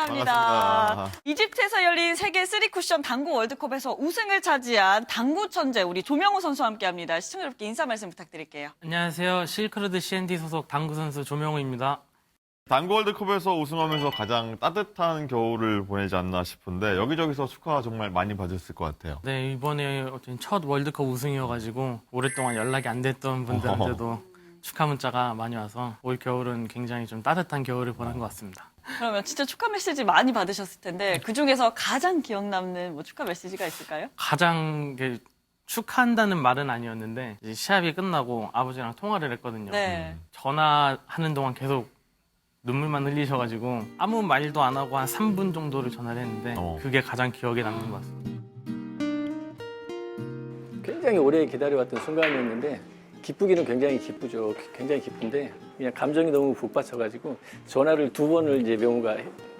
반갑습니다. 반갑습니다. 이집트에서 열린 세계 3쿠션 당구 월드컵에서 우승을 차지한 당구 천재 우리 조명우 선수와 함께합니다. 시청자 여러분께 인사 말씀 부탁드릴게요. 안녕하세요. 실크로드 CND 소속 당구 선수 조명우입니다. 당구 월드컵에서 우승하면서 가장 따뜻한 겨울을 보내지 않나 싶은데 여기저기서 축하 정말 많이 받으셨을 것 같아요. 네, 이번에 어떤 첫 월드컵 우승이어가지고 오랫동안 연락이 안 됐던 분들한테도 축하 문자가 많이 와서 올 겨울은 굉장히 좀 따뜻한 겨울을 보낸 것 같습니다. 그러면 진짜 축하 메시지 많이 받으셨을 텐데 그중에서 가장 기억 남는 뭐 축하 메시지가 있을까요? 가장 축하한다는 말은 아니었는데 이제 시합이 끝나고 아버지랑 통화를 했거든요. 네. 전화하는 동안 계속 눈물만 흘리셔가지고 아무 말도 안 하고 한 3분 정도를 전화를 했는데 그게 가장 기억에 남는 것 같습니다. 굉장히 오래 기다려왔던 순간이었는데 기쁘기는 굉장히 기쁘죠. 굉장히 기쁜데 그냥 감정이 너무 북받쳐가지고 전화를 2번을 이제 명우가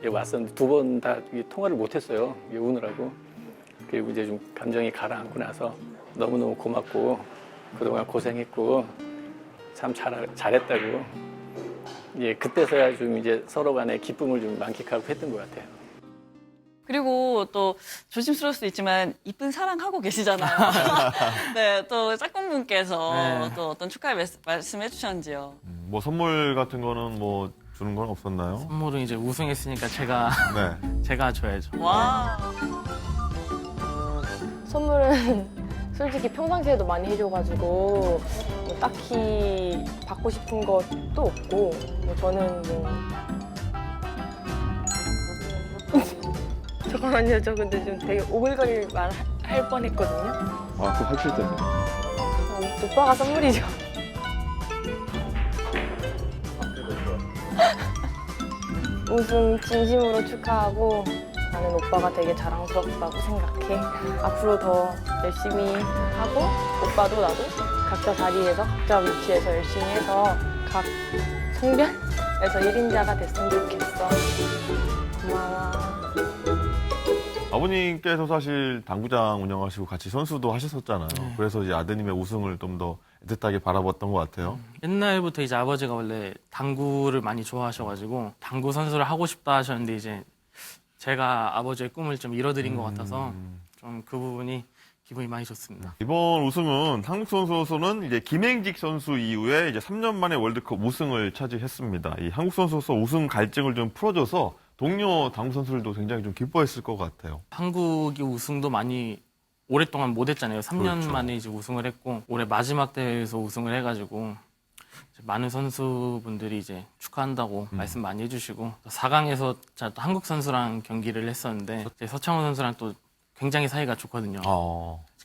왔었는데 2번 다 통화를 못했어요. 우느라고. 그리고 이제 좀 감정이 가라앉고 나서 너무너무 고맙고 그동안 고생했고 참 잘했다고. 예, 그때서야 좀 이제 서로 간에 기쁨을 좀 만끽하고 했던 것 같아요. 그리고 또 조심스러울 수도 있지만 이쁜 사랑하고 계시잖아요. 네, 또 짝꿍분께서 네. 또 어떤 축하의 말씀해 주셨는지요? 뭐 선물 같은 거는 뭐 주는 건 없었나요? 선물은 이제 우승했으니까 네. 제가 줘야죠. 와. 선물은 솔직히 평상시에도 많이 해줘가지고 뭐 딱히 받고 싶은 것도 없고 뭐 저는 뭐 잠깐만요. 저 근데 좀 되게 오글거릴 말 할 뻔했거든요. 아, 그 할필 때문에. 오빠가 선물이죠. 우승 진심으로 축하하고 나는 오빠가 되게 자랑스럽다고 생각해. 앞으로 더 열심히 하고 오빠도 나도 각자 자리에서 각자 위치에서 열심히 해서 각 성별에서 1인자가 됐으면 좋겠어. 고마워. 아버님께서 사실 당구장 운영하시고 같이 선수도 하셨었잖아요. 그래서 이제 아드님의 우승을 좀 더 애틋하게 바라봤던 것 같아요. 옛날부터 이제 아버지가 원래 당구를 많이 좋아하셔가지고 당구 선수를 하고 싶다 하셨는데 이제 제가 아버지의 꿈을 좀 이뤄드린 것 같아서 좀 그 부분이 기분이 많이 좋습니다. 이번 우승은 한국 선수로서는 이제 김행직 선수 이후에 이제 3년 만에 월드컵 우승을 차지했습니다. 이 한국 선수로서 우승 갈증을 좀 풀어줘서 동료 당구 선수들도 굉장히 좀 기뻐했을 것 같아요. 한국이 우승도 많이 오랫동안 못 했잖아요. 3년 그렇죠. 만에 이제 우승을 했고 올해 마지막 대회에서 우승을 해가지고 이제 많은 선수분들이 이제 축하한다고 말씀 많이 해주시고 4강에서 또 한국 선수랑 경기를 했었는데 이제 서창호 선수랑 또 굉장히 사이가 좋거든요.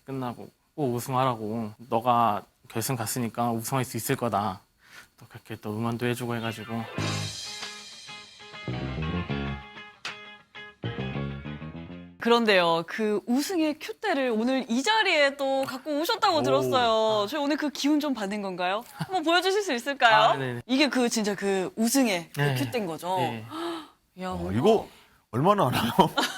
끝나고 꼭 우승하라고 너가 결승 갔으니까 우승할 수 있을 거다. 또 그렇게 또 응원도 해주고 해가지고 그런데요, 그 우승의 큐대를 오늘 이 자리에 또 갖고 오셨다고 들었어요. 저희 오늘 그 기운 좀 받는 건가요? 한번 보여주실 수 있을까요? 네네. 이게 그 진짜 그 우승의 그 네. 큐대인 거죠? 네. 야, 이거 얼마나 하나요?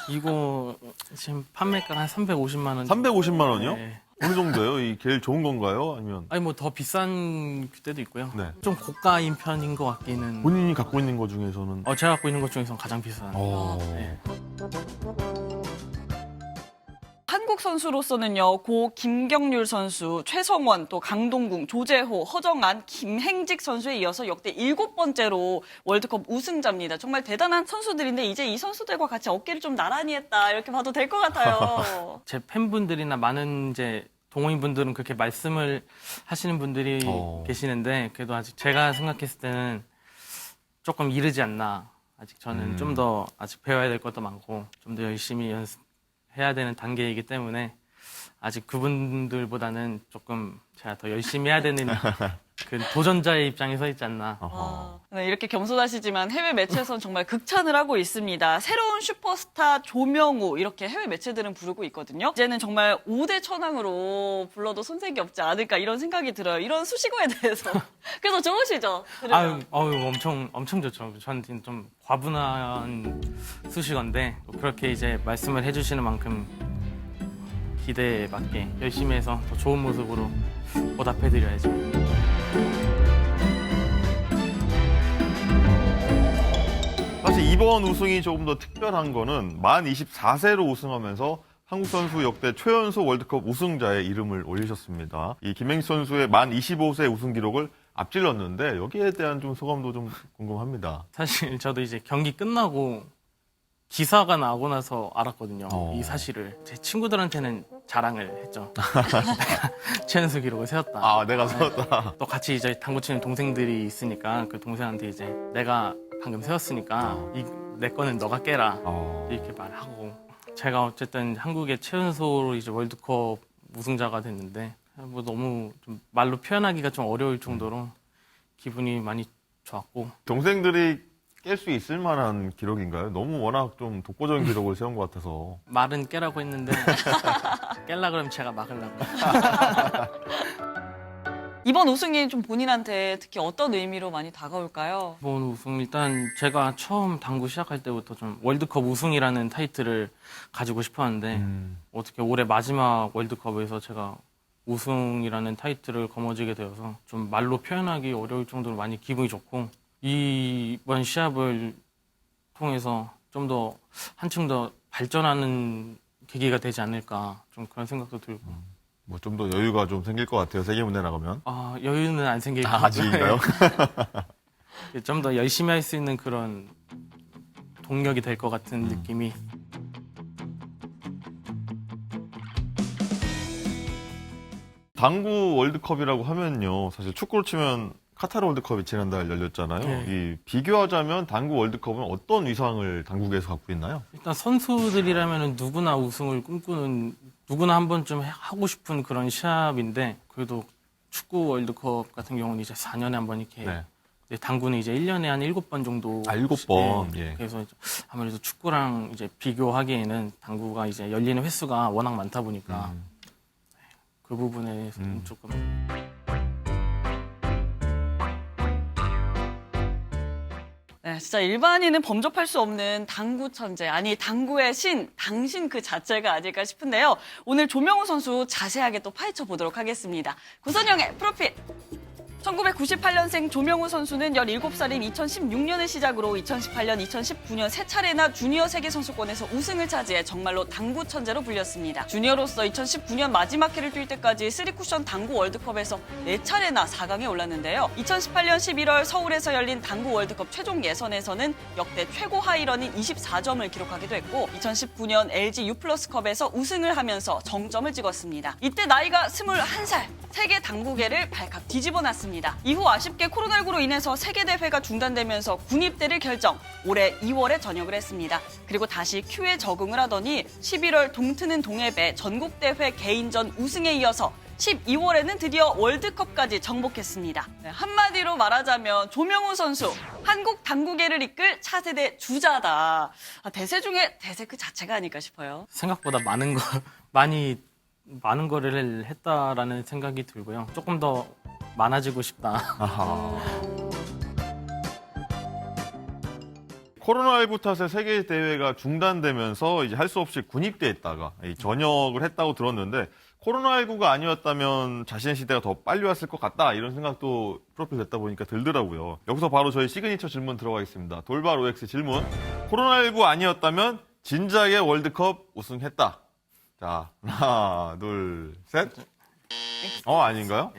이거 지금 판매가 한 350만 원. 350만 원이요? 네. 어느 정도예요? 이 제일 좋은 건가요? 아니면 아니 뭐 더 비싼 큐대도 있고요. 네. 좀 고가인 편인 것 같기는. 본인이 갖고 있는 것 중에서는 제가 갖고 있는 것 중에서 가장 비싼. 네. 한국 선수로서는요, 고 김경률 선수, 최성원, 또 강동궁, 조재호, 허정안, 김행직 선수에 이어서 역대 7번째로 월드컵 우승자입니다. 정말 대단한 선수들인데 이제 이 선수들과 같이 어깨를 좀 나란히 했다 이렇게 봐도 될 것 같아요. 제 팬분들이나 많은 이제 동호인분들은 그렇게 말씀을 하시는 분들이 계시는데 그래도 아직 제가 생각했을 때는 조금 이르지 않나. 아직 저는 좀 더 아직 배워야 될 것도 많고 좀 더 열심히 해야 되는 단계이기 때문에 아직 그분들보다는 조금 제가 더 열심히 해야 되는 그 도전자의 입장에 서 있지 않나. 네, 이렇게 겸손하시지만 해외 매체에서는 정말 극찬을 하고 있습니다. 새로운 슈퍼스타 조명우 이렇게 해외 매체들은 부르고 있거든요. 이제는 정말 5대 천왕으로 불러도 손색이 없지 않을까 이런 생각이 들어요. 이런 수식어에 대해서. 그래서 좋으시죠? 들으면. 엄청 좋죠. 저는 좀 과분한 수식어인데 또 그렇게 이제 말씀을 해주시는 만큼 기대에 맞게 열심히 해서 더 좋은 모습으로 보답해드려야죠. 사실 이번 우승이 조금 더 특별한 거는 만 24세로 우승하면서 한국 선수 역대 최연소 월드컵 우승자의 이름을 올리셨습니다. 이 김행식 선수의 만 25세 우승 기록을 앞질렀는데 여기에 대한 좀 소감도 좀 궁금합니다. 사실 저도 이제 경기 끝나고 기사가 나고 나서 알았거든요. 어. 이 사실을. 제 친구들한테는 자랑을 했죠. 내가 최연소 기록을 세웠다. 아, 내가 세웠다. 또 같이 이제 당구 치는 동생들이 있으니까 그 동생한테 이제 내가 방금 세웠으니까 내 거는 너가 깨라. 이렇게 말하고. 제가 어쨌든 한국의 최연소로 이제 월드컵 우승자가 됐는데 뭐 너무 좀 말로 표현하기가 좀 어려울 정도로 기분이 많이 좋았고. 동생들이 깰 수 있을 만한 기록인가요? 너무 워낙 좀 독보적인 기록을 세운 것 같아서. 말은 깨라고 했는데 깰라 그러면 제가 막으려고. 이번 우승이 좀 본인한테 특히 어떤 의미로 많이 다가올까요? 이번 우승 일단 제가 처음 당구 시작할 때부터 좀 월드컵 우승이라는 타이틀을 가지고 싶었는데 어떻게 올해 마지막 월드컵에서 제가 우승이라는 타이틀을 거머쥐게 되어서 좀 말로 표현하기 어려울 정도로 많이 기분이 좋고 이번 시합을 통해서 좀 더 한층 더 발전하는 계기가 되지 않을까 좀 그런 생각도 들고 뭐 좀 더 여유가 좀 생길 것 같아요. 세계 무대 나가면. 여유는 안 생길 것 아직인가요? 좀 더 열심히 할 수 있는 그런 동력이 될 것 같은 느낌이. 당구 월드컵이라고 하면요. 사실 축구로 치면 카타르 월드컵이 지난달 열렸잖아요. 네. 이 비교하자면 당구 월드컵은 어떤 위상을 당국에서 갖고 있나요? 일단 선수들이라면 누구나 우승을 꿈꾸는 누구나 한 번쯤 하고 싶은 그런 시합인데 그래도 축구 월드컵 같은 경우는 이제 4년에 한 번 이렇게 네. 이제 당구는 이제 1년에 한 7번 정도 7번. 네. 예. 그래서 이제 아무래도 축구랑 이제 비교하기에는 당구가 이제 열리는 횟수가 워낙 많다 보니까 그 부분에서는 조금 네, 진짜 일반인은 범접할 수 없는 당구 천재, 아니 당구의 신, 당신 그 자체가 아닐까 싶은데요. 오늘 조명우 선수 자세하게 또 파헤쳐 보도록 하겠습니다. 구선영의 프로필. 1998년생 조명우 선수는 17살인 2016년을 시작으로 2018년, 2019년 세 차례나 주니어 세계선수권에서 우승을 차지해 정말로 당구 천재로 불렸습니다. 주니어로서 2019년 마지막 해를 뛸 때까지 3쿠션 당구 월드컵에서 4차례나 4강에 올랐는데요. 2018년 11월 서울에서 열린 당구 월드컵 최종 예선에서는 역대 최고 하이런인 24점을 기록하기도 했고 2019년 LG U+컵에서 우승을 하면서 정점을 찍었습니다. 이때 나이가 21살, 세계 당구계를 발칵 뒤집어 놨습니다. 이후 아쉽게 코로나19로 인해서 세계대회가 중단되면서 군입대를 결정, 올해 2월에 전역을 했습니다. 그리고 다시 큐에 적응을 하더니 11월 동트는 동해배 전국대회 개인전 우승에 이어서 12월에는 드디어 월드컵까지 정복했습니다. 네, 한마디로 말하자면 조명우 선수, 한국 당구계를 이끌 차세대 주자다. 대세 중에 대세 그 자체가 아닐까 싶어요. 생각보다 많은 거를 했다라는 생각이 들고요. 조금 더 많아지고 싶다. 아하. 코로나19 탓에 세계 대회가 중단되면서 이제 할 수 없이 군입대했다가 전역을 했다고 들었는데 코로나19가 아니었다면 자신의 시대가 더 빨리 왔을 것 같다 이런 생각도 프로필 됐다 보니까 들더라고요. 여기서 바로 저희 시그니처 질문 들어가겠습니다. 돌발 OX 질문. 코로나19 아니었다면 진작에 월드컵 우승했다. 자, 하나, 둘, 셋. 아닌가요?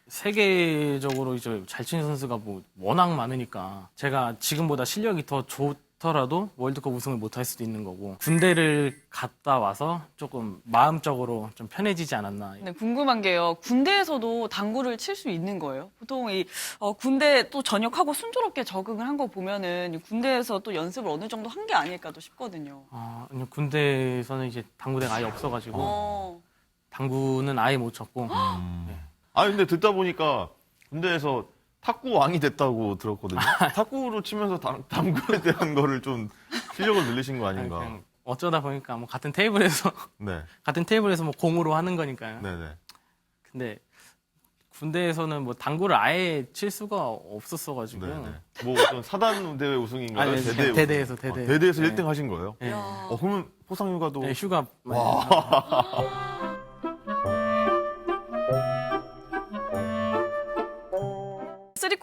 세계적으로 이제 잘 치는 선수가 뭐 워낙 많으니까 제가 지금보다 실력이 더 좋더라도 월드컵 우승을 못할 수도 있는 거고 군대를 갔다 와서 조금 마음적으로 좀 편해지지 않았나. 네, 궁금한 게요. 군대에서도 당구를 칠 수 있는 거예요? 보통 군대 또 전역하고 순조롭게 적응을 한 거 보면은 군대에서 또 연습을 어느 정도 한 게 아닐까도 싶거든요. 아니요, 군대에서는 이제 당구대가 아예 없어가지고 당구는 아예 못 쳤고. 네. 근데 듣다 보니까 군대에서 탁구 왕이 됐다고 들었거든요. 탁구로 치면서 당구에 대한 거를 좀 실력을 늘리신 거 아닌가. 그냥 어쩌다 보니까 뭐 같은 테이블에서 네. 뭐 공으로 하는 거니까요. 네네. 근데 군대에서는 뭐 당구를 아예 칠 수가 없었어가지고. 네네. 뭐 어떤 사단 대회 우승인가요? 아니, 대대 우승? 대대에서. 대대에서 네. 1등 하신 거예요? 네. 그러면 포상휴가도 네, 휴가.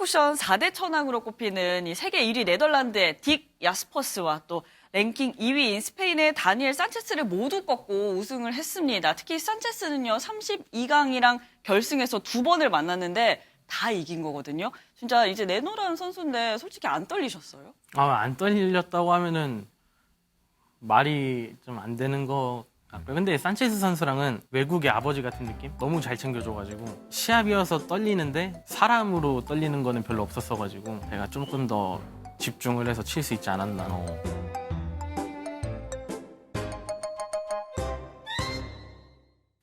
쿠션 4대 천왕으로 꼽히는 이 세계 1위 네덜란드의 딕 야스퍼스와 또 랭킹 2위인 스페인의 다니엘 산체스를 모두 꺾고 우승을 했습니다. 특히 산체스는요, 32강이랑 결승에서 2번을 만났는데 다 이긴 거거든요. 진짜 이제 내노라는 선수인데 솔직히 안 떨리셨어요? 안 떨렸다고 하면은 말이 좀 안 되는 것 같고요. 근데 산체스 선수랑은 외국의 아버지 같은 느낌? 너무 잘 챙겨줘가지고 시합이어서 떨리는데 사람으로 떨리는 거는 별로 없었어가지고 제가 조금 더 집중을 해서 칠 수 있지 않았나.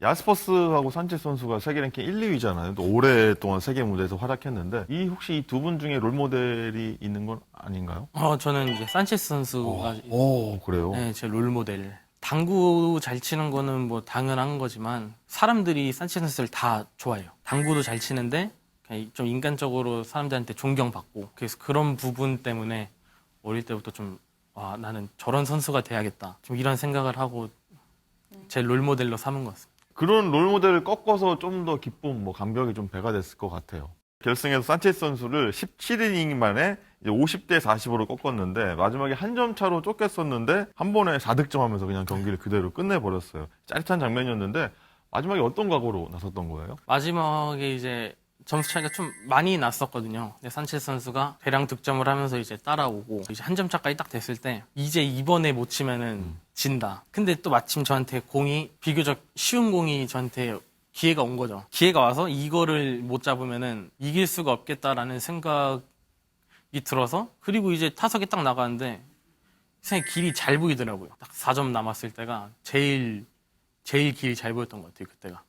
야스퍼스하고 산체스 선수가 세계 랭킹 1, 2위잖아요. 또 오랫동안 세계 무대에서 활약했는데 이 혹시 이 두 분 중에 롤 모델이 있는 건 아닌가요? 저는 이제 산체스 선수가 오, 그래요? 네, 제 롤모델. 당구 잘 치는 거는 뭐 당연한 거지만 사람들이 산체스 선수를 다 좋아해요. 당구도 잘 치는데 그냥 좀 인간적으로 사람들한테 존경받고 그래서 그런 부분 때문에 어릴 때부터 좀 나는 저런 선수가 돼야겠다. 좀 이런 생각을 하고 제 롤모델로 삼은 것 같습니다. 그런 롤 모델을 꺾어서 좀 더 기쁨, 감격이 좀 배가 됐을 것 같아요. 결승에서 산체스 선수를 17이닝 만에 이제 50대 40으로 꺾었는데 마지막에 한 점 차로 쫓겼었는데 한 번에 4득점 하면서 그냥 경기를 그대로 끝내버렸어요. 짜릿한 장면이었는데 마지막에 어떤 각오로 나섰던 거예요? 마지막에 이제 점수 차이가 좀 많이 났었거든요. 근데 산체스 선수가 대량 득점을 하면서 이제 따라오고 이제 한 점 차까지 딱 됐을 때 이제 이번에 못 치면은 진다. 근데 또 마침 저한테 공이 비교적 쉬운 공이 저한테 기회가 온 거죠. 기회가 와서 이거를 못 잡으면은 이길 수가 없겠다라는 생각이 들어서 그리고 이제 타석에 딱 나가는데 세상에 길이 잘 보이더라고요. 딱 4점 남았을 때가 제일 길이 잘 보였던 것 같아요. 그때가.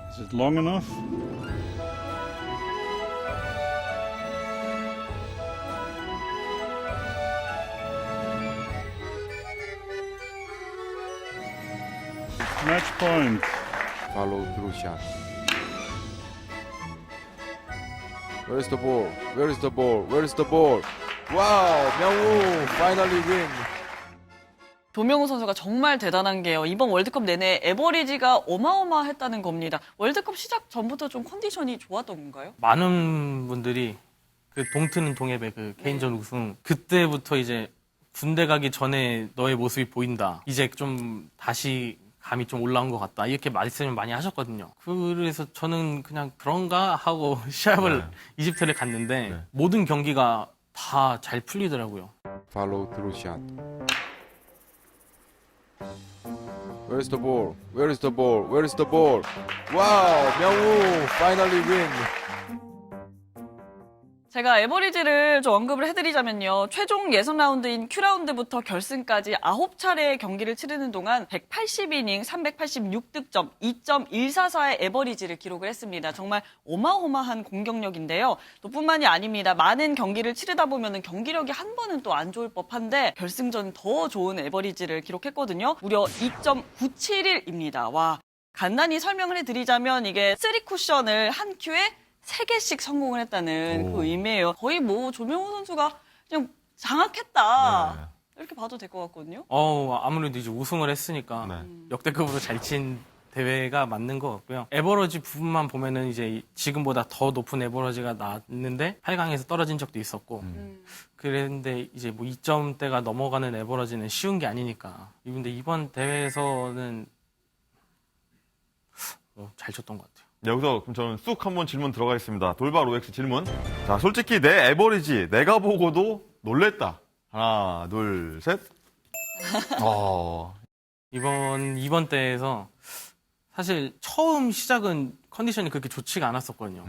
Is it long enough? Match point. Follow through shot. Where is the ball? Where is the ball? Where is the ball? Wow, 명우 finally win. 도명우 선수가 정말 대단한 게요. 이번 월드컵 내내 에버리지가 어마어마했다는 겁니다. 월드컵 시작 전부터 좀 컨디션이 좋았던 건가요? 많은 분들이 그 동트는 동해배 그 개인전 우승 그때부터 이제 군대 가기 전에 너의 모습이 보인다. 이제 좀 다시 감이 좀 올라온 것 같다. 이렇게 말씀을 많이 하셨거든요. 그래서 저는 그냥 그런가 하고 시합을 이집트를 갔는데 네. 모든 경기가 다 잘 풀리더라고요. Follow through shot. Where is the ball? Where is the ball? Where is the ball? Wow, 명우 finally win. 제가 에버리지를 좀 언급을 해드리자면요. 최종 예선 라운드인 Q라운드부터 결승까지 9차례의 경기를 치르는 동안 180이닝 386득점 2.144의 에버리지를 기록을 했습니다. 정말 어마어마한 공격력인데요. 또 뿐만이 아닙니다. 많은 경기를 치르다 보면 경기력이 한 번은 또 안 좋을 법한데 결승전 더 좋은 에버리지를 기록했거든요. 무려 2.971입니다. 와, 간단히 설명을 해드리자면 이게 3쿠션을 한 큐에 3개씩 성공을 했다는 그 의미예요. 거의 뭐 조명호 선수가 그냥 장악했다. 이렇게 봐도 될 것 같거든요. 아무래도 이제 우승을 했으니까 네. 역대급으로 잘 친 대회가 맞는 것 같고요. 에버러지 부분만 보면은 이제 지금보다 더 높은 에버러지가 났는데 8강에서 떨어진 적도 있었고 그랬는데 이제 뭐 2점대가 넘어가는 에버러지는 쉬운 게 아니니까. 근데 이번 대회에서는 잘 쳤던 것 같아요. 여기서 그럼 저는 쑥 한번 질문 들어가겠습니다. 돌발 OX 질문. 자, 솔직히 내 에버리지 내가 보고도 놀랬다. 하나, 둘, 셋. 이번 대회에서 사실 처음 시작은 컨디션이 그렇게 좋지가 않았었거든요.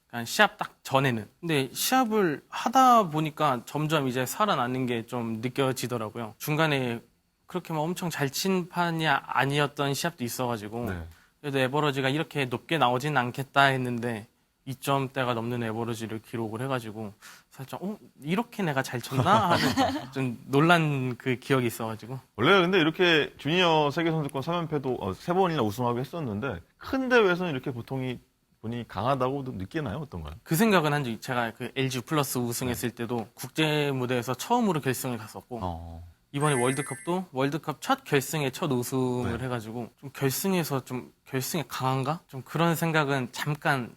그냥 시합 딱 전에는. 근데 시합을 하다 보니까 점점 이제 살아나는 게 좀 느껴지더라고요. 중간에 그렇게 막 엄청 잘 친 판이 아니었던 시합도 있어가지고 네. 그래도 에버러지가 이렇게 높게 나오진 않겠다 했는데 2점대가 넘는 에버러지를 기록을 해가지고 살짝 이렇게 내가 잘 쳤나 하는 좀 놀란 그 기억이 있어가지고. 원래 근데 이렇게 주니어 세계선수권 3연패도 3번이나 우승하고 했었는데 큰 대회에서는 이렇게 보통이 본인이 강하다고 느끼나요? 어떤가요? 그 생각은 한 적이 제가 그 LG 플러스 우승했을 때도 국제 무대에서 처음으로 결승을 갔었고 이번에 월드컵도 월드컵 첫 결승에 첫 우승을 네. 해가지고 좀 결승에서 좀 결승에 강한가? 좀 그런 생각은 잠깐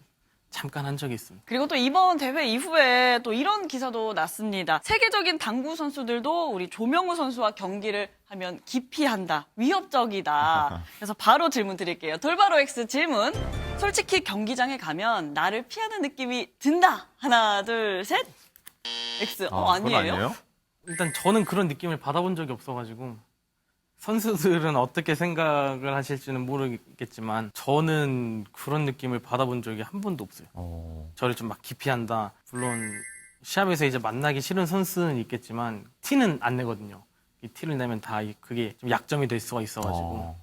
한 적이 있습니다. 그리고 또 이번 대회 이후에 또 이런 기사도 났습니다. 세계적인 당구 선수들도 우리 조명우 선수와 경기를 하면 기피한다, 위협적이다. 그래서 바로 질문 드릴게요. 돌바로 X 질문. 솔직히 경기장에 가면 나를 피하는 느낌이 든다. 하나, 둘, 셋. X. 그건 아니에요? 일단 저는 그런 느낌을 받아본 적이 없어가지고 선수들은 어떻게 생각을 하실지는 모르겠지만 저는 그런 느낌을 받아본 적이 한 번도 없어요. 저를 좀 막 기피한다. 물론 시합에서 이제 만나기 싫은 선수는 있겠지만 티는 안 내거든요. 이 티를 내면 다 그게 좀 약점이 될 수가 있어가지고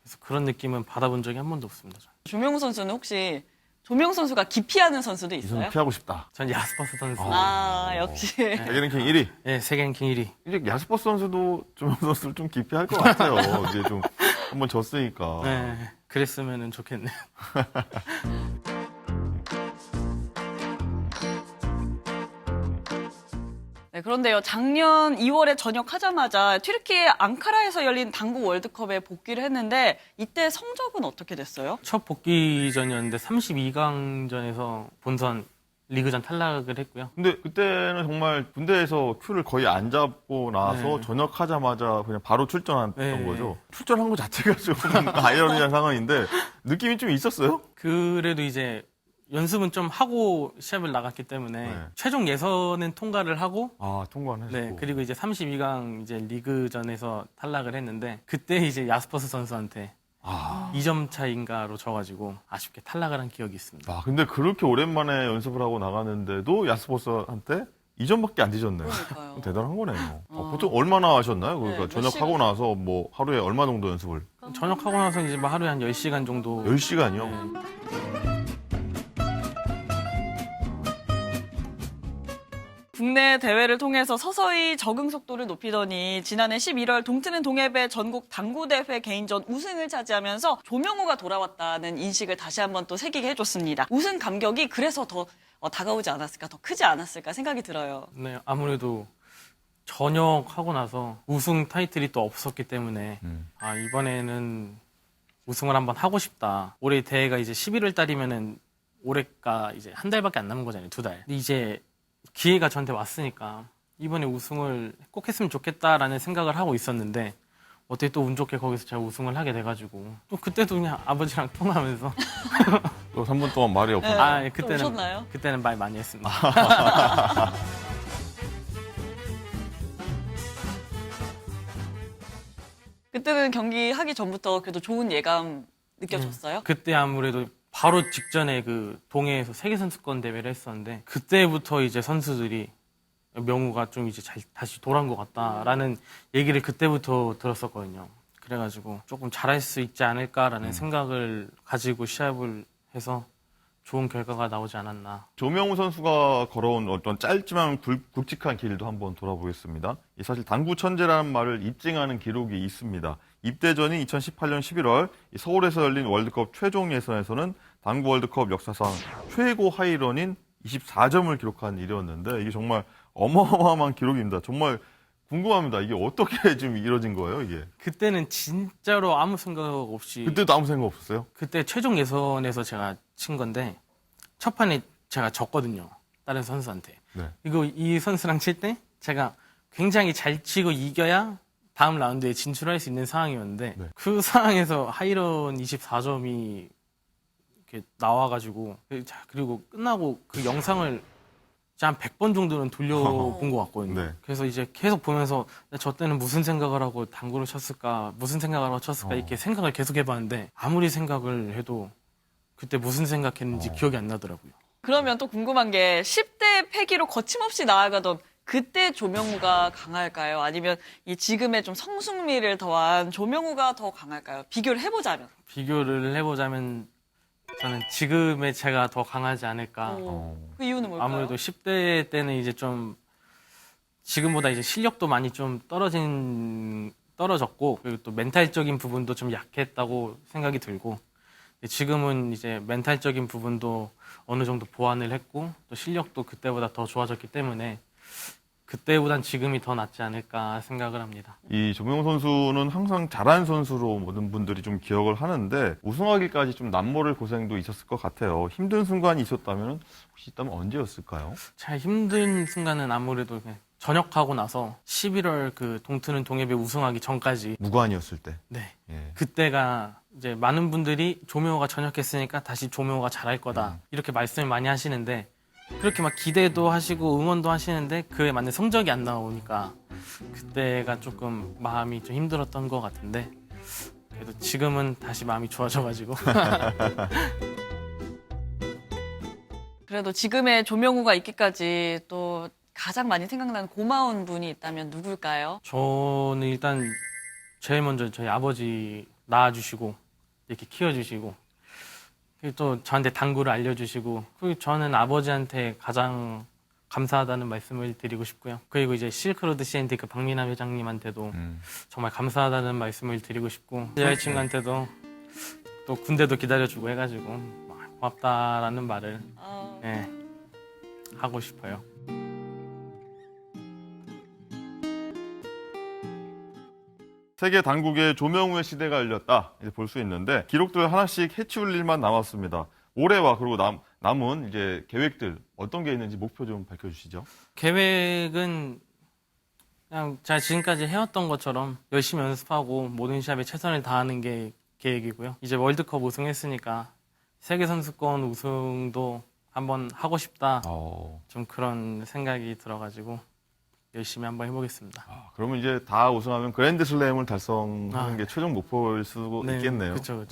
그래서 그런 느낌은 받아본 적이 한 번도 없습니다. 저는. 조명우 선수는 혹시 조명우 선수가 기피하는 선수도 이 있어요? 선수 피하고 싶다. 전 야스퍼스 선수. 역시. 세계 랭킹 1위. 네, 세계 랭킹 1위. 이제 야스퍼스 선수도 조명 선수를 좀 기피할 것 같아요. 이제 좀 한번 졌으니까. 네, 그랬으면 좋겠네요. 네, 그런데요, 작년 2월에 전역하자마자 튀르키예 앙카라에서 열린 당구 월드컵에 복귀를 했는데 이때 성적은 어떻게 됐어요? 첫 복귀전이었는데 32강전에서 본선 리그전 탈락을 했고요. 근데 그때는 정말 군대에서 큐를 거의 안 잡고 나서 네. 전역하자마자 그냥 바로 출전했던 네. 거죠. 출전한 것 자체가 좀 아이러니한 상황인데 느낌이 좀 있었어요? 그래도 이제 연습은 좀 하고 시합을 나갔기 때문에 네. 최종 예선은 통과를 하고 아, 통과는 했고. 네, 그리고 이제 32강 이제 리그전에서 탈락을 했는데 그때 이제 야스퍼스 선수한테 2점 차인가로 져가지고 아쉽게 탈락을 한 기억이 있습니다. 아, 근데 그렇게 오랜만에 연습을 하고 나갔는데도 야스퍼스한테 2점밖에 안 뒤졌네요. 그러니까요. 대단한 거네요. 보통 얼마나 하셨나요? 그러니까 몇 전역하고 나서 뭐 하루에 얼마 정도 연습을? 전역하고 나서 이제 뭐 하루에 한 10시간 정도 10시간이요? 네. 국내 대회를 통해서 서서히 적응 속도를 높이더니 지난해 11월 동트는 동해배 전국 당구대회 개인전 우승을 차지하면서 조명우가 돌아왔다는 인식을 다시 한번 또 새기게 해줬습니다. 우승 감격이 그래서 더 다가오지 않았을까, 더 크지 않았을까 생각이 들어요. 네, 아무래도 전역하고 나서 우승 타이틀이 또 없었기 때문에 아, 이번에는 우승을 한번 하고 싶다. 올해 대회가 이제 11월 달이면은 올해가 이제 한 달밖에 안 남은 거잖아요. 2달. 근데 이제 기회가 저한테 왔으니까 이번에 우승을 꼭 했으면 좋겠다라는 생각을 하고 있었는데 어떻게 또 운 좋게 거기서 제가 우승을 하게 돼가지고 또 그때도 그냥 아버지랑 통화하면서 또 3분 동안 말이 없어요. 아, 예, 또 오셨나요? 그때는 말 많이 했습니다. 그때는 경기 하기 전부터 그래도 좋은 예감 느껴졌어요? 그때 아무래도 바로 직전에 그 동해에서 세계선수권 대회를 했었는데 그때부터 이제 선수들이 명우가 좀 이제 다시 돌아온 것 같다라는 얘기를 그때부터 들었었거든요. 그래가지고 조금 잘할 수 있지 않을까라는 생각을 가지고 시합을 해서 좋은 결과가 나오지 않았나. 조명우 선수가 걸어온 어떤 짧지만 굵직한 길도 한번 돌아보겠습니다. 사실 당구 천재라는 말을 입증하는 기록이 있습니다. 입대 전인 2018년 11월 서울에서 열린 월드컵 최종 예선에서는 당구 월드컵 역사상 최고 하이런인 24점을 기록한 일이었는데 이게 정말 어마어마한 기록입니다. 정말 궁금합니다. 이게 어떻게 지금 이뤄진 거예요, 이게? 그때는 진짜로 아무 생각 없이 그때도 아무 생각 없었어요? 그때 최종 예선에서 제가 친 건데 첫 판에 제가 졌거든요. 다른 선수한테. 네. 이 선수랑 칠 때 제가 굉장히 잘 치고 이겨야 다음 라운드에 진출할 수 있는 상황이었는데 네. 그 상황에서 하이런 24점이 이렇게 나와가지고 그리고 끝나고 그 영상을 한 100번 정도는 돌려본 것 같거든요. 네. 그래서 이제 계속 보면서 저 때는 무슨 생각을 하고 당구를 쳤을까, 무슨 생각을 하고 쳤을까 이렇게 생각을 계속 해봤는데 아무리 생각을 해도 그때 무슨 생각했는지 기억이 안 나더라고요. 그러면 또 궁금한 게 10대 패기로 거침없이 나아가던 그때 조명우가 강할까요? 아니면 이 지금의 좀 성숙미를 더한 조명우가 더 강할까요? 비교를 해보자면. 비교를 해보자면 저는 지금의 제가 더 강하지 않을까. 그 이유는 뭘까요? 아무래도 10대 때는 이제 좀 지금보다 이제 실력도 많이 좀 떨어졌고 그리고 또 멘탈적인 부분도 좀 약했다고 생각이 들고 지금은 이제 멘탈적인 부분도 어느 정도 보완을 했고 또 실력도 그때보다 더 좋아졌기 때문에 그때보단 지금이 더 낫지 않을까 생각을 합니다. 이 조명호 선수는 항상 잘하는 선수로 모든 분들이 좀 기억을 하는데 우승하기까지 좀 남모를 고생도 있었을 것 같아요. 힘든 순간이 있었다면 혹시 있다면 언제였을까요? 제일 힘든 순간은 아무래도 그냥 전역하고 나서 11월 그 동트는 동해배 우승하기 전까지 무관이었을 때. 네. 예. 그때가 이제 많은 분들이 조명호가 전역했으니까 다시 조명호가 잘할 거다 이렇게 말씀을 많이 하시는데 그렇게 막 기대도 하시고 응원도 하시는데 그에 맞는 성적이 안 나오니까 그때가 조금 마음이 좀 힘들었던 것 같은데 그래도 지금은 다시 마음이 좋아져가지고 그래도 지금의 조명우가 있기까지 또 가장 많이 생각나는 고마운 분이 있다면 누굴까요? 저는 일단 제일 먼저 저희 아버지 낳아주시고 이렇게 키워주시고 그리고 또 저한테 당구를 알려주시고 그리고 저는 아버지한테 가장 감사하다는 말씀을 드리고 싶고요. 그리고 이제 실크로드 CNT 그 박민남 회장님한테도 정말 감사하다는 말씀을 드리고 싶고 여자친구한테도 또 군대도 기다려주고 해가지고 고맙다라는 말을 네, 하고 싶어요. 세계 당국의 조명우의 시대가 열렸다 볼 수 있는데 기록들 하나씩 해치울 일만 남았습니다. 올해와 그리고 남은 이제 계획들 어떤 게 있는지 목표 좀 밝혀주시죠. 계획은 그냥 제가 지금까지 해왔던 것처럼 열심히 연습하고 모든 시합에 최선을 다하는 게 계획이고요. 이제 월드컵 우승했으니까 세계선수권 우승도 한번 하고 싶다. 좀 그런 생각이 들어가지고 열심히 한번 해보겠습니다. 그러면 이제 다 우승하면 그랜드슬램을 달성하는 게 최종 목표일 수도 네, 있겠네요. 그렇죠.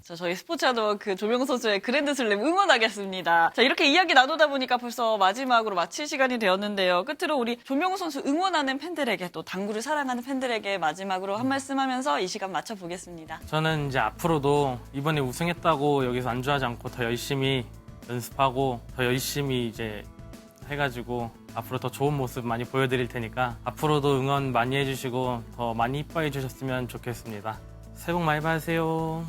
자, 저희 스포츠하도 그 조명우 선수의 그랜드슬램 응원하겠습니다. 자, 이렇게 이야기 나누다 보니까 벌써 마지막으로 마칠 시간이 되었는데요. 끝으로 우리 조명우 선수 응원하는 팬들에게 또 당구를 사랑하는 팬들에게 마지막으로 한 말씀 하면서 이 시간 마쳐보겠습니다. 저는 이제 앞으로도 이번에 우승했다고 여기서 안주하지 않고 더 열심히 연습하고 더 열심히 이제 해가지고 앞으로 더 좋은 모습 많이 보여드릴 테니까 앞으로도 응원 많이 해주시고 더 많이 이뻐해 주셨으면 좋겠습니다. 새해 복 많이 받으세요.